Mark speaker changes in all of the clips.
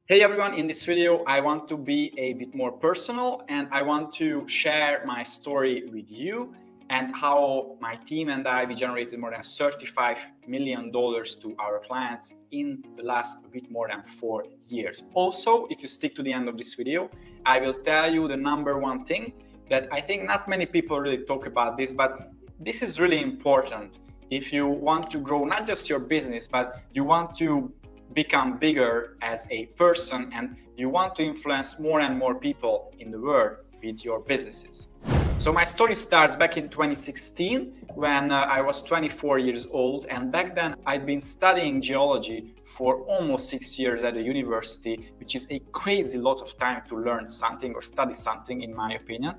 Speaker 1: Hey everyone, in this video I want to be a bit more personal and I want to share my story with you and how my team and we generated more than $35 million to our clients in the last bit more than 4 years. Also, if you stick to the end of this video, I will tell you the number one thing that I think not many people really talk about this, but this is really important if you want to grow not just your business, but you want to become bigger as a person and you want to influence more and more people in the world with your businesses. So my story starts back in 2016 when I was 24 years old, and back then I'd been studying geology for almost 6 years at a university, which is a crazy lot of time to learn something or study something in my opinion.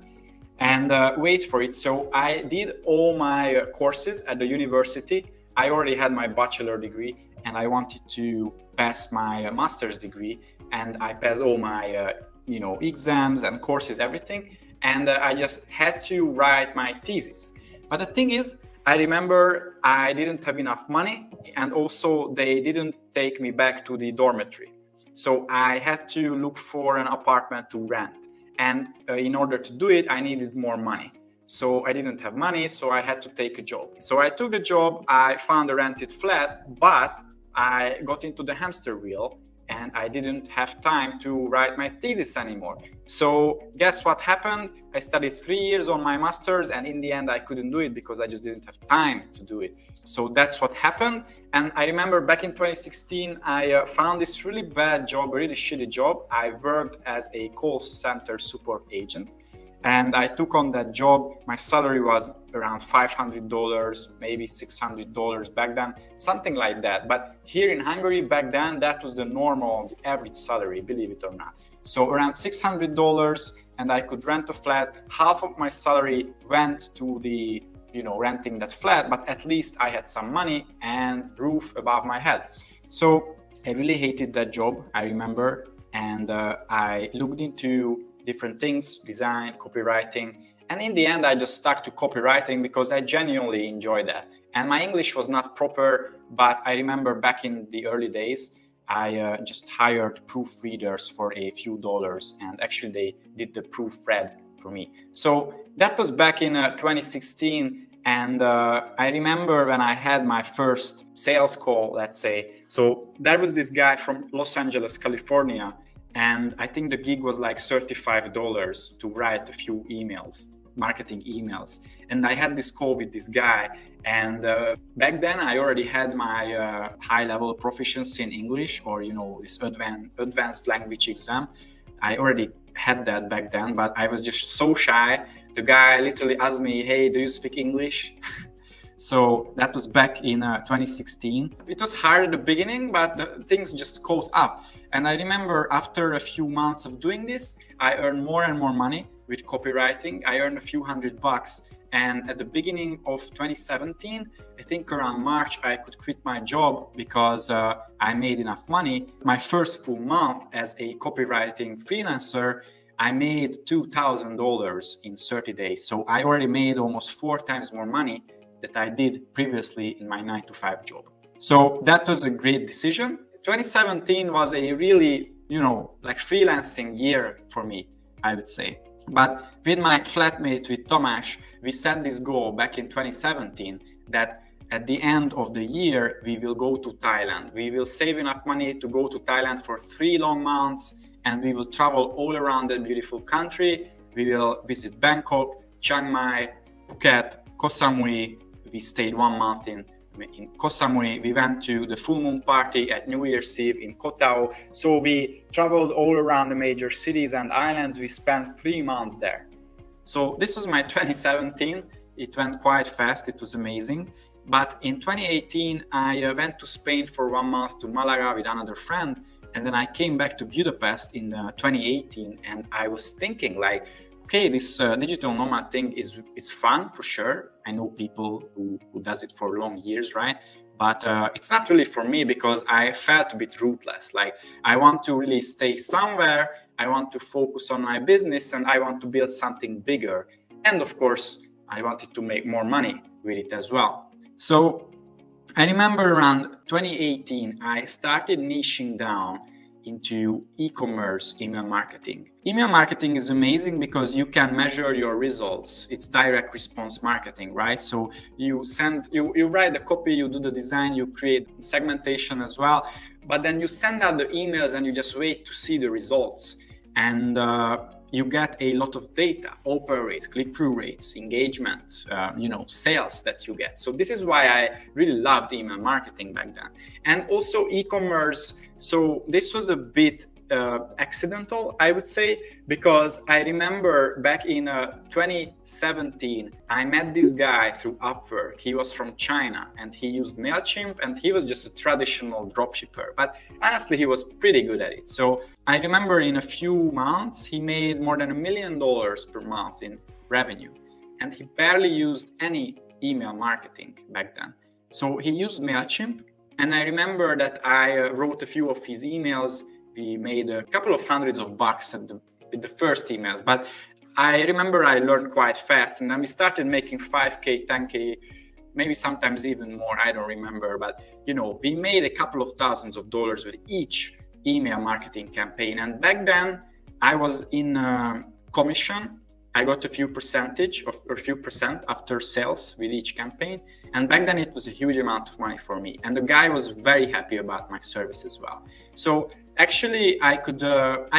Speaker 1: And wait for it, so I did all my courses at the university. I already had my bachelor degree and I wanted to pass my master's degree, and I passed all my exams and courses, everything, and I just had to write my thesis. But the thing is, I remember I didn't have enough money, and also they didn't take me back to the dormitory. So I had to look for an apartment to rent, and in order to do it, I needed more money. So I didn't have money, so I had to take a job. So I took the job, I found a rented flat, but I got into the hamster wheel and I didn't have time to write my thesis anymore. So guess what happened? I studied 3 years on my master's, and in the end I couldn't do it because I just didn't have time to do it. So that's what happened. And I remember back in 2016, I found this really bad job, a really shitty job. I worked as a call center support agent. And I took on that job. My salary was around $500, maybe $600 back then, something like that. But here in Hungary back then, that was the normal, the average salary, believe it or not. So around $600, and I could rent a flat. Half of my salary went to the, renting that flat, but at least I had some money and roof above my head. So I really hated that job, I remember. And I looked into different things, design, copywriting. And in the end, I just stuck to copywriting because I genuinely enjoyed that. And my English was not proper, but I remember back in the early days, I just hired proofreaders for a few dollars, and actually they did the proofread for me. So that was back in 2016. And I remember when I had my first sales call, let's say. So that was this guy from Los Angeles, California. And I think the gig was like $35 to write a few emails, marketing emails. And I had this call with this guy. And back then I already had my high-level proficiency in English, or, this advanced language exam. I already had that back then, but I was just so shy. The guy literally asked me, "Hey, do you speak English?" So that was back in 2016. It was hard at the beginning, but the things just caught up. And I remember after a few months of doing this, I earned more and more money with copywriting. I earned a few $100. And at the beginning of 2017, I think around March, I could quit my job because I made enough money. My first full month as a copywriting freelancer, I made $2,000 in 30 days. So I already made almost 4 times more money that I did previously in my 9-to-5 job. So that was a great decision. 2017 was a really, freelancing year for me, I would say. But with my flatmate, with Tomáš, we set this goal back in 2017 that at the end of the year, we will go to Thailand. We will save enough money to go to Thailand for 3 long months, and we will travel all around that beautiful country. We will visit Bangkok, Chiang Mai, Phuket, Koh Samui. We stayed 1 month in Koh Samui. We went to the full moon party at New Year's Eve in Koh Tao. So we traveled all around the major cities and islands. We spent 3 months there. So this was my 2017. It went quite fast. It was amazing. But in 2018, I went to Spain for 1 month, to Malaga with another friend. And then I came back to Budapest in 2018. And I was thinking okay, this digital nomad thing is fun for sure. I know people who does it for long years, right? But it's not really for me because I felt a bit rootless. I want to really stay somewhere. I want to focus on my business and I want to build something bigger. And of course, I wanted to make more money with it as well. So I remember around 2018, I started niching down into e-commerce email marketing. Email marketing is amazing because you can measure your results. It's direct response marketing, right? So you write the copy, you do the design, you create segmentation as well, but then you send out the emails and you just wait to see the results. And you get a lot of data, open rates, click-through rates, engagement, sales that you get. So this is why I really loved email marketing back then. And also e-commerce. So this was a bit accidental, I would say, because I remember back in 2017, I met this guy through Upwork. He was from China and he used MailChimp, and he was just a traditional dropshipper, but honestly, he was pretty good at it. So I remember in a few months, he made more than $1 million per month in revenue, and he barely used any email marketing back then. So he used MailChimp, and I remember that I wrote a few of his emails. We made a couple of hundreds of bucks with the first emails, but I remember I learned quite fast, and then we started making 5K, 10K, maybe sometimes even more, I don't remember, but we made a couple of thousands of dollars with each email marketing campaign. And back then I was in commission. I got a few percent after sales with each campaign. And back then it was a huge amount of money for me. And the guy was very happy about my service as well. So actually I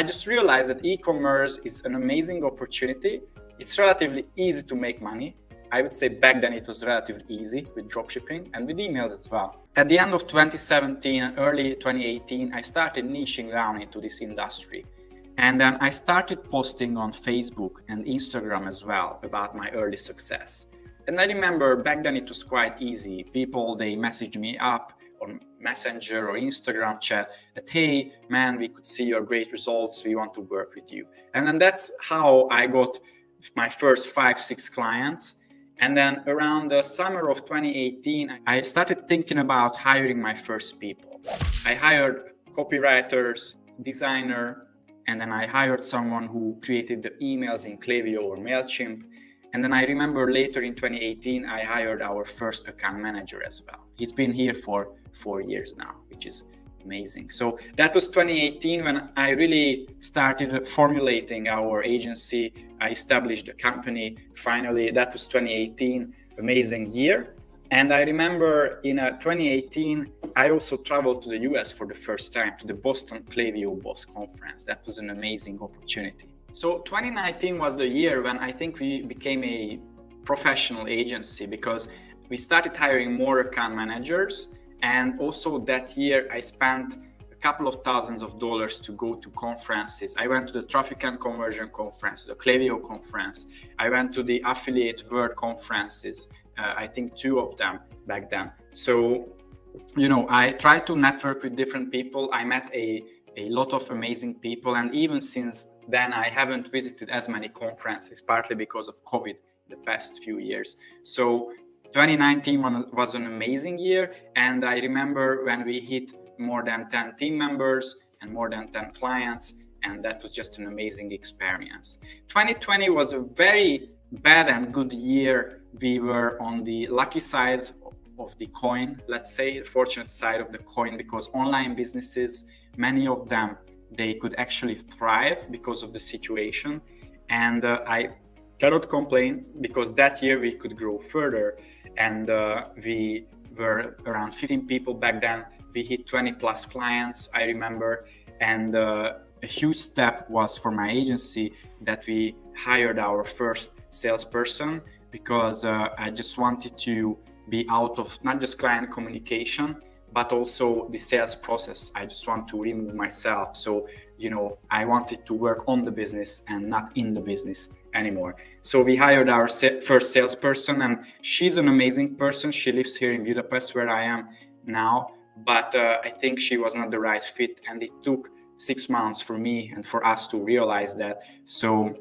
Speaker 1: just realized that e-commerce is an amazing opportunity. It's relatively easy to make money. I would say back then it was relatively easy with dropshipping and with emails as well. At the end of 2017 and early 2018, I started niching down into this industry. And then I started posting on Facebook and Instagram as well about my early success. And I remember back then it was quite easy. People, they messaged me up on Messenger or Instagram chat that, hey, man, we could see your great results. We want to work with you. And then that's how I got my first 5-6 clients. And then around the summer of 2018, I started thinking about hiring my first people. I hired copywriters, designer, and then I hired someone who created the emails in Klaviyo or MailChimp. And then I remember later in 2018, I hired our first account manager as well. He's been here for 4 years now, which is amazing. So that was 2018 when I really started formulating our agency. I established a company. Finally, that was 2018, amazing year. And I remember in 2018, I also traveled to the US for the first time to the Boston Klaviyo Boss Conference. That was an amazing opportunity. So 2019 was the year when I think we became a professional agency because we started hiring more account managers. And also that year, I spent a couple of thousands of dollars to go to conferences. I went to the Traffic and Conversion Conference, the Klaviyo Conference. I went to the Affiliate World Conferences. I think 2 of them back then. So, I tried to network with different people. I met a lot of amazing people. And even since then, I haven't visited as many conferences, partly because of COVID the past few years. So 2019 was an amazing year. And I remember when we hit more than 10 team members and more than 10 clients. And that was just an amazing experience. 2020 was a very bad and good year. We were on the lucky side of the coin, let's say, the fortunate side of the coin, because online businesses, many of them, they could actually thrive because of the situation. And I cannot complain because that year we could grow further. And we were around 15 people back then. We hit 20 plus clients, I remember. And a huge step was for my agency that we hired our first salesperson, because I just wanted to be out of not just client communication, but also the sales process. I just want to remove myself. So, I wanted to work on the business and not in the business anymore. So we hired our first salesperson, and she's an amazing person. She lives here in Budapest, where I am now, but I think she was not the right fit. And it took 6 months for me and for us to realize that. So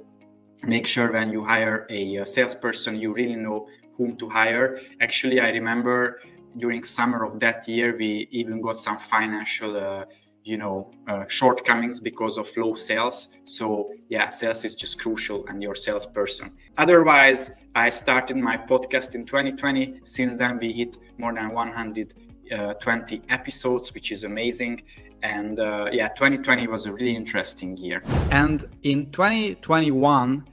Speaker 1: make sure when you hire a salesperson, you really know whom to hire. Actually, I remember during summer of that year, we even got some financial, shortcomings because of low sales. So yeah, sales is just crucial, and your salesperson. Otherwise, I started my podcast in 2020. Since then, we hit more than 120 episodes, which is amazing. And 2020 was a really interesting year. And in 2021,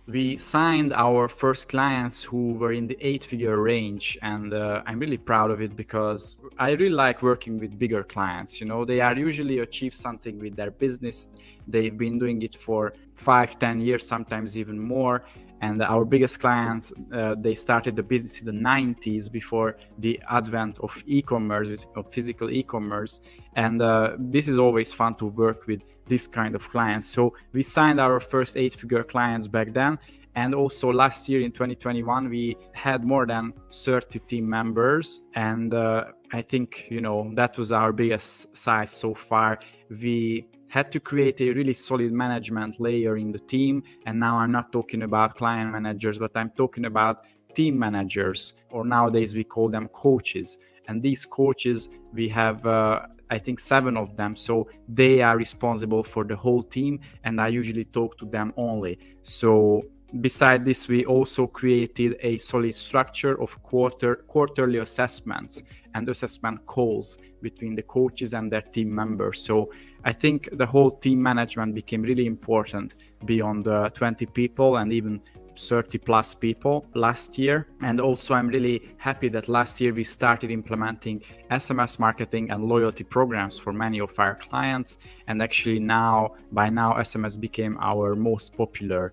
Speaker 1: we signed our first clients who were in the 8-figure range, and I'm really proud of it because I really like working with bigger clients. You know, they are usually achieve something with their business. They've been doing it for 5-10 years, sometimes even more. And our biggest clients, they started the business in the 90s before the advent of e-commerce, of physical e-commerce. And this is always fun to work with this kind of clients. So we signed our first 8-figure clients back then. And also last year in 2021, we had more than 30 team members. And I think, you know, that was our biggest size so far. We had to create a really solid management layer in the team. And now I'm not talking about client managers, but I'm talking about team managers, or nowadays we call them coaches. And these coaches, we have, I think 7 of them. So they are responsible for the whole team, and I usually talk to them only. So beside this, we also created a solid structure of quarterly assessments and assessment calls between the coaches and their team members. So I think the whole team management became really important beyond 20 people and even 30 plus people last year. And also I'm really happy that last year we started implementing SMS marketing and loyalty programs for many of our clients. And actually by now SMS became our most popular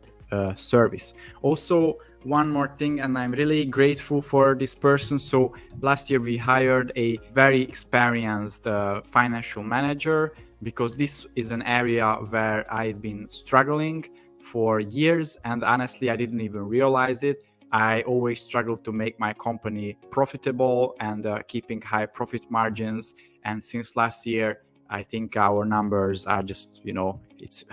Speaker 1: service. Also, one more thing, and I'm really grateful for this person. So last year we hired a very experienced financial manager, because this is an area where I've been struggling for years, and honestly I didn't even realize it. I always struggled to make my company profitable and keeping high profit margins, and since last year I think our numbers are just, you know, it's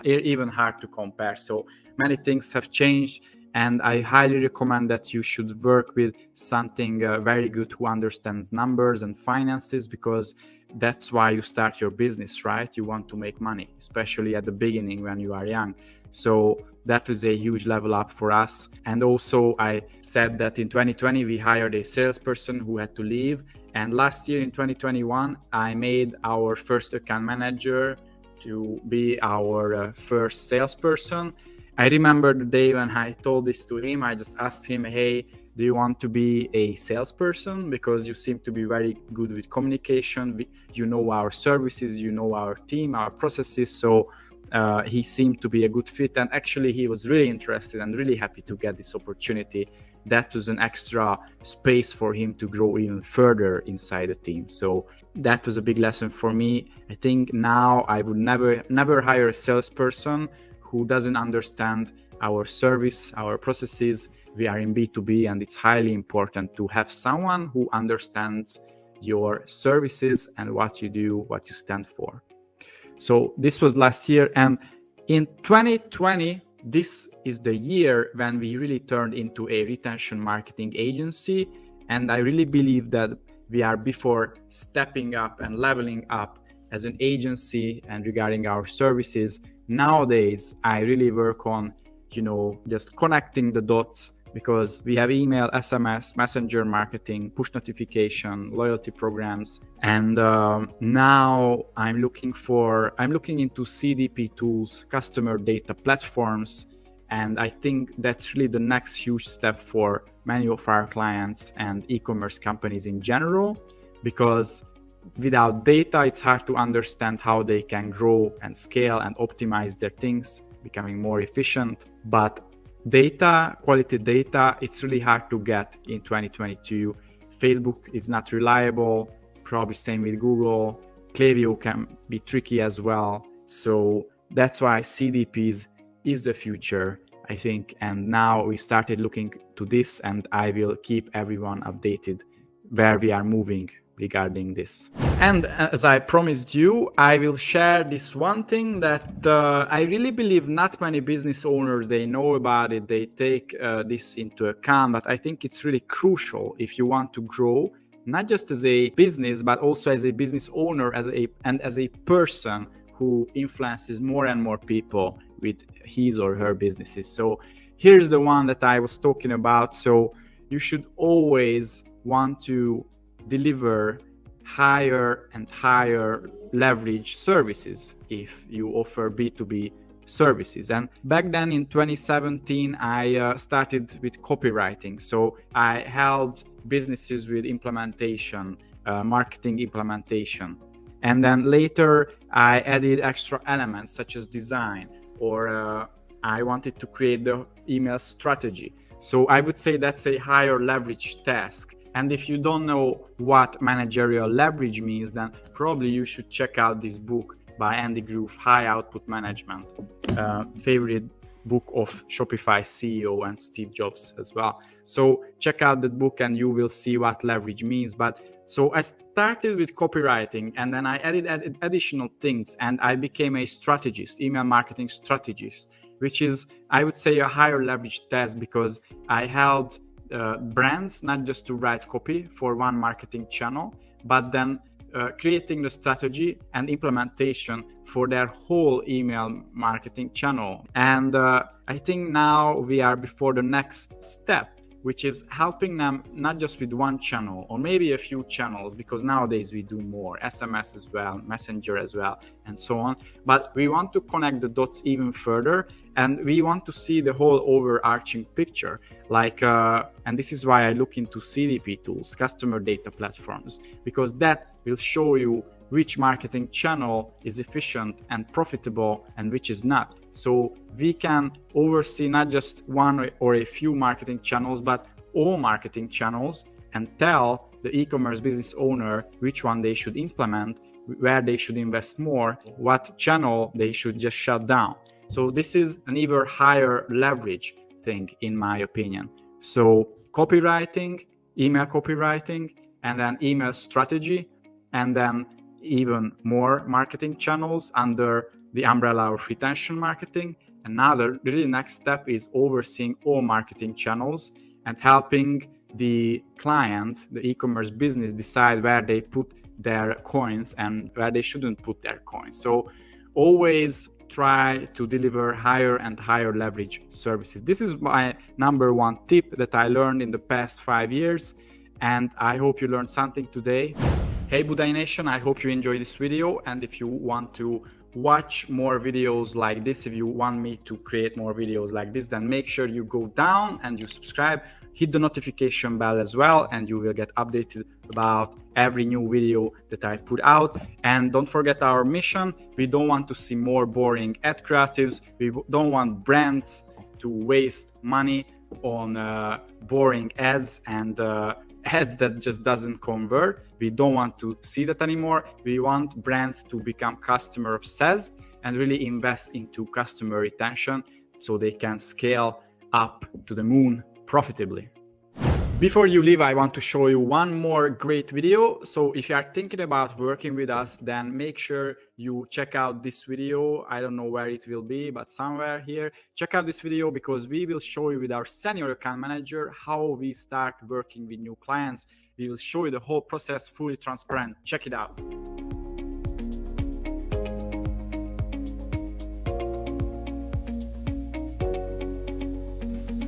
Speaker 1: even hard to compare. So many things have changed, and I highly recommend that you should work with something very good who understands numbers and finances, because that's why you start your business, right? You want to make money, especially at the beginning when you are young. So that was a huge level up for us. And also I said that in 2020 we hired a salesperson who had to leave, and last year in 2021 I made our first account manager to be our first salesperson. I remember the day when I told this to him. I just asked him, hey, do you want to be a salesperson? Because you seem to be very good with communication. You know our services, you know our team, our processes. So he seemed to be a good fit. And actually, he was really interested and really happy to get this opportunity. That was an extra space for him to grow even further inside the team. So that was a big lesson for me. I think now I would never hire a salesperson who doesn't understand our service, our processes. We are in B2B, and it's highly important to have someone who understands your services and what you do, what you stand for. So this was last year. And in 2020, this is the year when we really turned into a retention marketing agency. And I really believe that we are before stepping up and leveling up as an agency and regarding our services. Nowadays, I really work on, just connecting the dots, because we have email, SMS, messenger marketing, push notification, loyalty programs. And now I'm looking into CDP tools, customer data platforms. And I think that's really the next huge step for many of our clients and e-commerce companies in general, because without data, it's hard to understand how they can grow and scale and optimize their things, becoming more efficient. But quality data, it's really hard to get in 2022. Facebook is not reliable, probably same with Google. Klaviyo can be tricky as well. So that's why CDPs is the future, I think. And now we started looking to this, and I will keep everyone updated where we are moving regarding this. And as I promised you, I will share this one thing that I really believe not many business owners, they know about it, they take this into account, but I think it's really crucial if you want to grow, not just as a business, but also as a business owner, as a person who influences more and more people with his or her businesses. So here's the one that I was talking about. So you should always want to deliver higher and higher leverage services if you offer B2B services. And back then in 2017, I started with copywriting. So I helped businesses with implementation, marketing implementation. And then later I added extra elements such as design, or I wanted to create the email strategy. So I would say that's a higher leverage task. And if you don't know what managerial leverage means, then probably you should check out this book by Andy Grove, High Output Management, favorite book of Shopify CEO and Steve Jobs as well. So check out that book and you will see what leverage means. But so I started with copywriting, and then I added additional things, and I became a strategist, email marketing strategist, which is, I would say, a higher leverage task, because I helped brands not just to write copy for one marketing channel, but then creating the strategy and implementation for their whole email marketing channel. And I think now we are before the next step, which is helping them not just with one channel or maybe a few channels, because nowadays we do more, SMS as well, Messenger as well, and so on. But we want to connect the dots even further, and we want to see the whole overarching picture. And this is why I look into CDP tools, customer data platforms, because that will show you which marketing channel is efficient and profitable and which is not. So we can oversee not just one or a few marketing channels, but all marketing channels, and tell the e-commerce business owner which one they should implement, where they should invest more, what channel they should just shut down. So this is an even higher leverage thing, in my opinion. So copywriting, email copywriting, and then email strategy, and then even more marketing channels under the umbrella of retention marketing. Another really next step is overseeing all marketing channels and helping the client, the e-commerce business, decide where they put their coins and where they shouldn't put their coins. So always try to deliver higher and higher leverage services. This is my number one tip that I learned in the past 5 years, and I hope you learned something today. Hey Budai Nation, I hope you enjoyed this video, and if you want to watch more videos like this, if you want me to create more videos like this, then make sure you go down and you subscribe, hit the notification bell as well, and you will get updated about every new video that I put out. And don't forget our mission. We don't want to see more boring ad creatives. We don't want brands to waste money on boring ads and ads that just doesn't convert. We don't want to see that anymore. We want brands to become customer obsessed and really invest into customer retention so they can scale up to the moon profitably. Before you leave, I want to show you one more great video. So if you are thinking about working with us, then make sure you check out this video. I don't know where it will be, but somewhere here. Check out this video, because we will show you with our senior account manager how we start working with new clients. We will show you the whole process, fully transparent. Check it out.